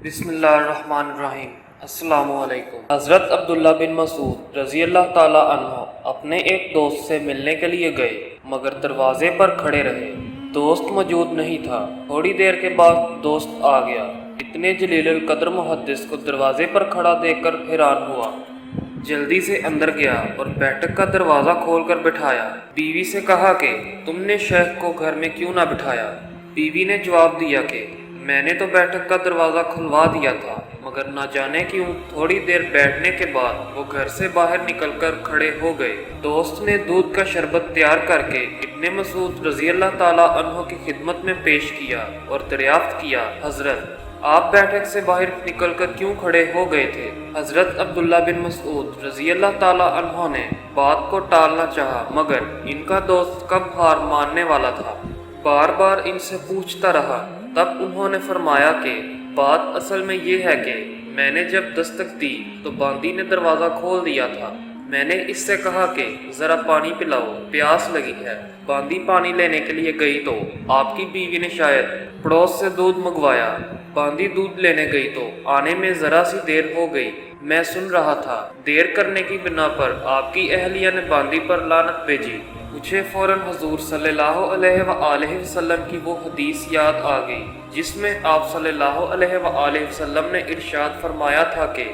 बिस्मिल्लाहिर्रहमानिर्रहीम। अस्सलामु अलैकुम। हज़रत अब्दुल्ला बिन मसूद रज़ी अल्लाह ताला अन्हो अपने एक दोस्त से मिलने के लिए गए, मगर दरवाजे पर खड़े रहे। दोस्त मौजूद नहीं था। थोड़ी देर के बाद दोस्त आ गया। इतने जलीलुल कद्र मुहद्दिस को दरवाजे पर खड़ा देखकर हैरान हुआ। जल्दी से अंदर गया और बैठक का दरवाज़ा खोलकर बिठाया। बीवी से कहा कि तुमने शेख को घर में क्यों ना बिठाया। बीवी ने जवाब दिया कि मैंने तो बैठक का दरवाज़ा खुलवा दिया था, मगर ना जाने क्यों थोड़ी देर बैठने के बाद वो घर से बाहर निकलकर खड़े हो गए। दोस्त ने दूध का शरबत तैयार करके इब्ने मसूद रज़ी अल्लाह ताला अन्हो की खिदमत में पेश किया और दरियाफ्त किया, हज़रत आप बैठक से बाहर निकलकर क्यों खड़े हो गए थे। हज़रत अब्दुल्ला बिन मसूद रज़ी अल्लाह ताला अन्हो ने बात को टालना चाहा, मगर इनका दोस्त कब हार मानने वाला था। बार बार इनसे पूछता रहा। तब उन्होंने फरमाया कि बात असल में ये है कि मैंने जब दस्तक दी तो बांदी ने दरवाज़ा खोल दिया था। मैंने इससे कहा कि ज़रा पानी पिलाओ, प्यास लगी है। बांदी पानी लेने के लिए गई तो आपकी बीवी ने शायद पड़ोस से दूध मंगवाया। बांदी दूध लेने गई तो आने में ज़रा सी देर हो गई। मैं सुन रहा था। देर करने की बिना पर आपकी अहलिया ने बांदी पर लानत भेजी। मुझे फ़ौरन हुज़ूर सल्लल्लाहु अलैहि वसल्लम की वो हदीस याद आ गई जिसमें आप सल्लल्लाहु अलैहि वसल्लम ने इरशाद फरमाया था कि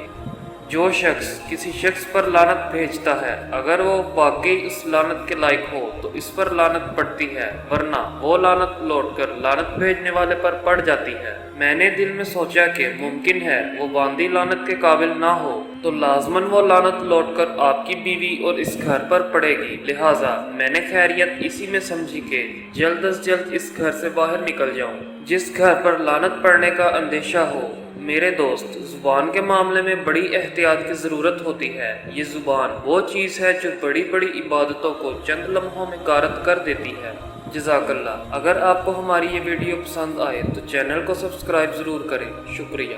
जो शख्स किसी शख्स पर लानत भेजता है, अगर वो वाकई उस लानत के लायक हो तो इस पर लानत पड़ती है, वरना वो लानत लौटकर लानत भेजने वाले पर पड़ जाती है। मैंने दिल में सोचा कि मुमकिन है वो बांदी लानत के काबिल ना हो, तो लाजमन वो लानत लौटकर आपकी बीवी और इस घर पर पड़ेगी। लिहाजा मैंने खैरियत इसी में समझी कि जल्द अज जल्द इस घर से बाहर निकल जाऊं। जिस घर पर लानत पड़ने का अंदेशा हो। मेरे दोस्त, ज़ुबान के मामले में बड़ी एहतियात की ज़रूरत होती है। ये ज़ुबान वो चीज़ है जो बड़ी बड़ी इबादतों को चंद लम्हों में गारत कर देती है। जज़ाकल्लाह। अगर आपको हमारी ये वीडियो पसंद आए तो चैनल को सब्सक्राइब ज़रूर करें। शुक्रिया।